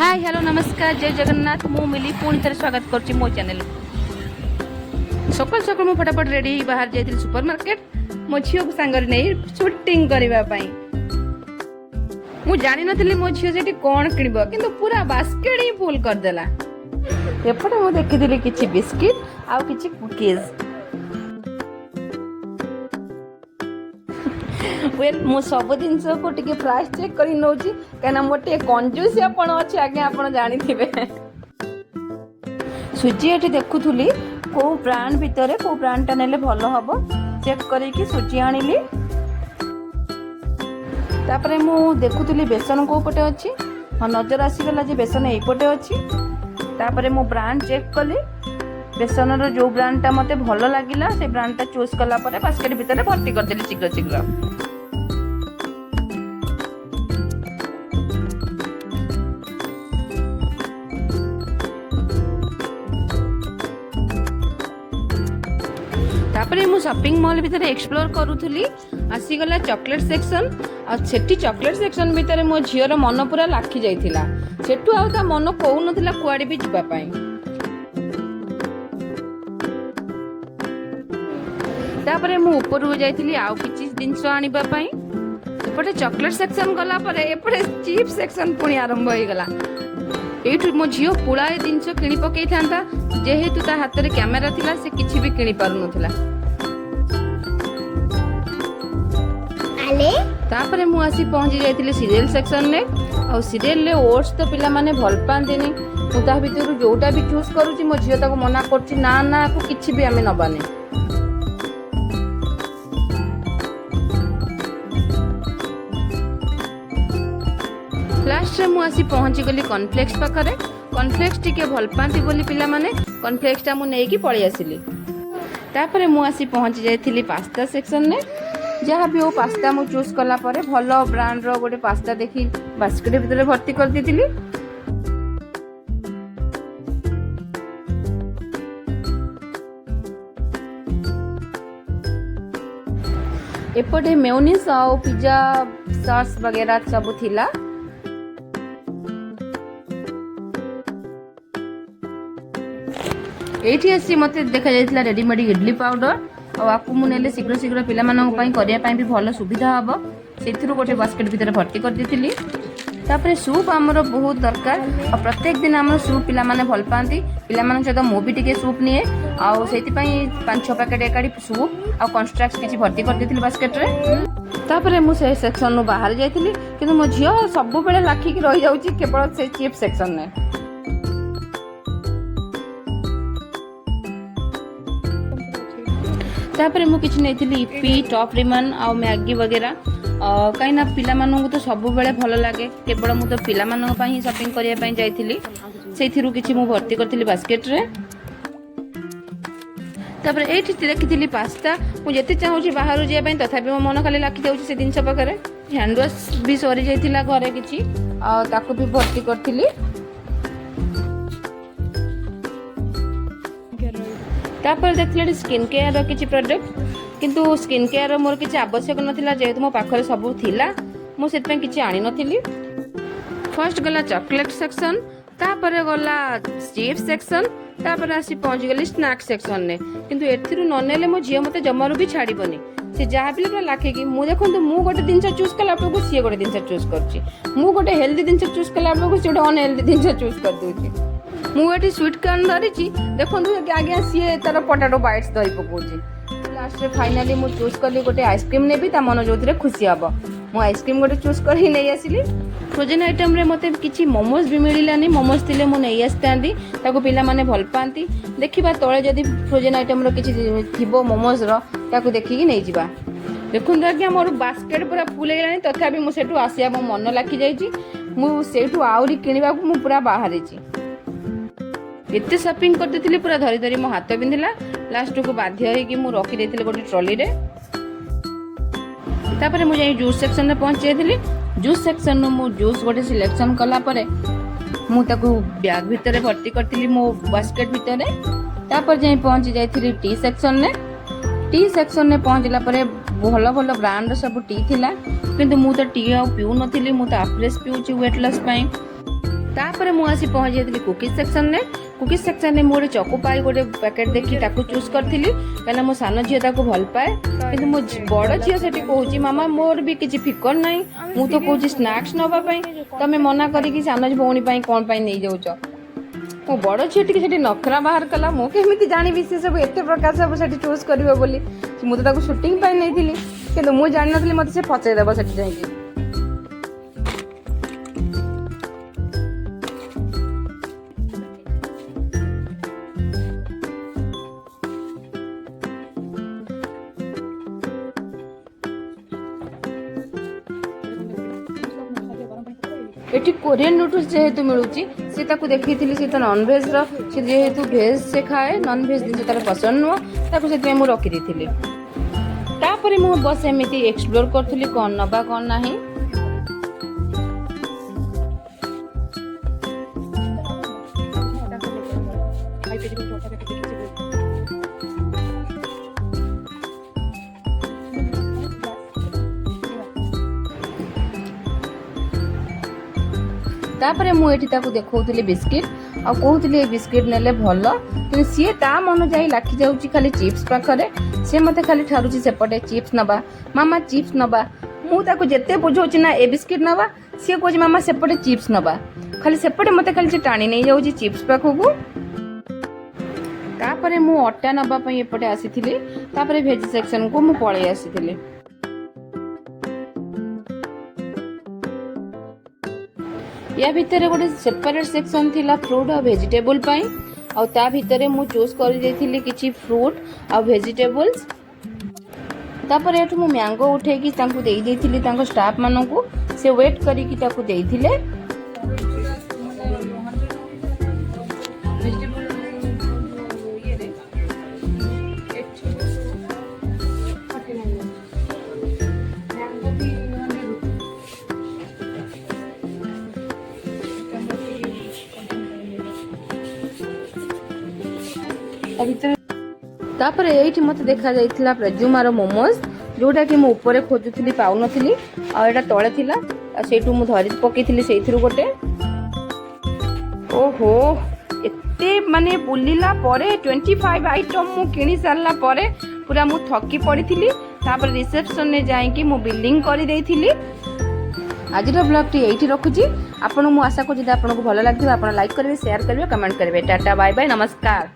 Hi hello नमस्कार जय जगन्नाथ मु मिली पुणी थे स्वागत कर मो चैनल सकाल सकाल मु फटाफट रेडी बाहर जाइए सुपर मार्केट मो झील को सांगर नहीं शूटिंग करने मु जानी नथली मो झील से कौन किणब किंतु पूरा बास्केट ही फुल करदेला। एपटे मु देखी किछि बिस्किट आउ किछि कुकीज वेल मु सब जिनस को टिके प्राइस चेक करी नौची कहना मोटे कंजूस आपण अछि आगे आपण जानि थिबे। सुजी एठी देखुथुली को ब्रांड भितरे को ब्रांड टा नेले भलो हबो चेक करी कि सुजी आनिली। तापरे मु देखुथुली बेसन को पटे अछि नजर आसी गला जे बेसन एई पटे अछि। तापरे मु ब्रांड चेक कली बेसन रो जो ब्रांड टा मते भलो लागिला से ब्रांड टा चूज कला परे बास्केट भितरे भर्ती कर देली शीघ्र शीघ्र। तापरे मु शॉपिंग मॉल भीतर एक्सप्लोर करूथुली आसीगला चॉकलेट सेक्शन आ सेठी चॉकलेट सेक्शन भीतर मो झियर मन पूरा लाखी जाइथिला सेठू आ ता मन कहू नथिला कुआडी भी जिबा पई। तापरे मु ऊपर हो जाइथिली आउ किछि जिंस आनिबा पई। एपटे चॉकलेट सेक्शन गला परे एपटे चिप सेक्शन पुणी आरंभ होई गला। एठु मो झियो पुळाए जिंस किनि पकेई थांता जेहेतु ता हाथ रे कैमरा थिला से किछि भी किनि पारु नथिला। तापरे मु आसी पहुंची जाइतिले सीरियल सेक्शन ने और सीरियल ले ओट्स तो पिला माने भल पांदिनी मु ता भितर जोटा भी चूज करूची मो झियो ताको मना करची ना ना को किछि भी हमें नबाने। लास्ट रे मु आसी पहुंची गली कॉर्नफ्लेक्स पाखरे कॉर्नफ्लेक्स टिके भल पांती बोली पिला माने कॉर्नफ्लेक्स टा मु नेई की पळी आसिली। तापरे मु आसी पहुंची जाइतिली पास्ता सेक्शन ने जहाँ भी वो पास्ता मु चूज कला परे भलो ब्रांड रो गोटे पास्ता देखी बास्केट भीतर भर्ती कर देतिली। एपटे मेयोनीज और पिज्जा सॉस वगैरह सब थिला। एठी आसी मते देखा जाइतिला रेडीमेड इडली पाउडर और आपको मु नेले शीघ्र शीघ्र पिला मानन पई करिया पई भी भलो सुविधा हबो सेथिरु गोटे बास्केट भीतर भर्ती कर देतिली। तापरे सूप हमरो बहुत दरकार और प्रत्येक दिन हमरो सूप पिला माने भल पांती पिला मानन सहित मु भी टिके सूप निए और सेति पई 5-6 पैकेट एकाडी सूप और कॉन्स्ट्रक्ट्स किछि भर्ती कर देतिली बास्केट रे। तापरे मु से सेक्शन नु बाहर जाइतिली किंतु मो झियो सब बेले लाखी की रहि जाउची केवल से चिप सेक्शन ने। तापरे मु किछि नेथिली ईपी टॉप रिमन आ मैगी वगैरह कहीं ना पिला मानन तो सब बेले भल लागे केवल मु तो पिला मानन पई ही शॉपिंग करिया पई जाइथिली सेथिरु किछि मु भर्ती करथिली बास्केट रे। तापरे एठी देखिथिली पास्ता मु जेते चाहूची बाहर जे पई तथापि मो मन खाली लाखी जाउची से दिनस पाखरे हैंड वॉश भी सरी जाइथिला घरे किछि आ ताको भी भर्ती करथिली। तापर देखले स्किन केयर किछि प्रोडक्ट किंतु स्किन केयर मोर किछि आवश्यक नथिला जेहेतु मो पाखरे सब थिला मु सेत पे किछि आनी नथिली। फर्स्ट गला चॉकलेट सेक्शन तापर गला चिप्स सेक्शन तापर आसी पहुंच गली स्नैक सेक्शन ने किंतु एथिरु ननेले मो झियो मते जमारु भी छाड़ीबनी से जहाँ भी पूरा लाखे कि मु देखंतु मु गोटे जिनस चूज कला बेलू सी गोटे जिनस चूज करछि मु गोटे हेल्दी जिनस चूज कला बेलू सी गोटे अनहेल्दी जिनस चूज कर दोछि। मु एठी स्वीट कॉर्न धरिछि देखंतु आगे सी तार पोटैटो बाइट्स धरि पकोछि। लास्ट रे फाइनली मु चूज कली गोटे आइसक्रीम नेबी ता मन जोथरे खुशी हबो मु आइसक्रीम गोटे चूज करी नै आसिली। फ्रोजन आइटम रे मते किछि मोमोज भी मिलिलानी मोमोज थिले मु नै आस्तांदी ताको पिला माने भल पांती देखिबा तळे जदी फ्रोजन आइटम रो किछि थिबो मोमोज रो ताको देखि कि नै जिबा। देखुन आज्ञा मोर बास्केट पूरा फुल हेलानी तथापि मु सेठु आसिया मो मन लाखी जाइछि मु सेठु आउरी किनिबा को मु पूरा बाहरिछि। एते शॉपिंग कर देतिली पूरा धरी धरी मो हाथ बिंधिला लास्ट को बाध्य होई कि मु रखी देतिली गोटे ट्रॉली रे। तापरे मु जाई जूस सेक्शन रे पहुंच जाइतिली जूस सेक्शन नु मु जूस गोटे सिलेक्शन कला परे मु ताको बैग भितरे भर्ती करतिली मो बास्केट भितरे। तापर जाई पहुंच जाइतिली टी सेक्शन ने पहुंचला परे भलो भलो ब्रांड सब टी थिला किंतु मु तो टी आ पिउ नथिली मु तो आफ्रेश पिउची वेट लॉस पई तापर मु आसी पहुंची जाती कुकीज सेक्शन में। कुकीज सेक्शन में मुझे चॉको पाई गोटे पैकेट देखी ताकू चूज करी कहीं मो सान झील ताको भल पाए कि मो बड़ झील से कहूँ मामा मोर भी किसी फिकर ना मु तो कहूँ स्नाक्स नापी तमें मना करी सान भौणी कौन नहीं जाऊच मो बड़ झील टी नखरा बाहर कला मुझे जानी सी सब एत प्रकार सब चूज कर मुझे शूटिंग नहीं कि मुझे जानी नी मत से फचेदेव से जाइए। एटी कोरियन नूडल्स जेहेतु मिलूची सी ताकू देखी सी तो नॉन वेज सी जेहेतु भेज से खाए नॉन वेज जिन तार पसंद नुह ताकू से मुझे रखी तापर मु बस एमती एक्सप्लोर करी कौन नबा कौन नहीं। तापर मुझे देखी बिस्किट आ कहूली बिस्किट नेले भल कि सी ता मन जा लाखी जाऊँगी खाली चिप्स पाखे सी मत खाली ठारूची सेपटे चिप्स नबा मामा चिप्स नबा मुझे जिते बुझाऊँ ना ए बिस्किट नबा सी कहे मामा सेपटे चिप्स नबा खाली सेपटे मत खाली टाणी नहीं जाऊँगी चिप्स पाखक। तापर मु अटा नापी एपटे आसी भेज सेक्शन को मु पलि आसी। या भितर गोटे सेपरेट सेक्शन थिला फ्रूट और वेजिटेबल पाई और ता भितर मु चूज कर देथिली किछि फ्रूट और वेजिटेबल्स। तापर एठु मु मैंगो उठेकी तांकु देई देथिली तांको स्टाफ माननकु से वेट करी कि ताकु देइथिले। तापर ये मत देखा जाइथिला प्रेजुमार मोमोज जोटा कि मु ऊपर खोजुली पाउ नथिली आ एटा तळे थिला सेठू मु धरि पकेइथिली सेइथिरु गोटे। ओहो एते माने बुलिला परे 25 आइटम मु किनी सारला परे पूरा मु थकी पड़ीथिली। तापर रिसेप्शन ने जाई कि मु बिलिंग करि देइथिली। आज ब्लॉग टी एठी रखुची आपन मु आशा को जदि आपन को भलो लागथिबा आपन लाइक करिवे शेयर करिवे कमेंट करिवे। टाटा बाय बाय नमस्कार।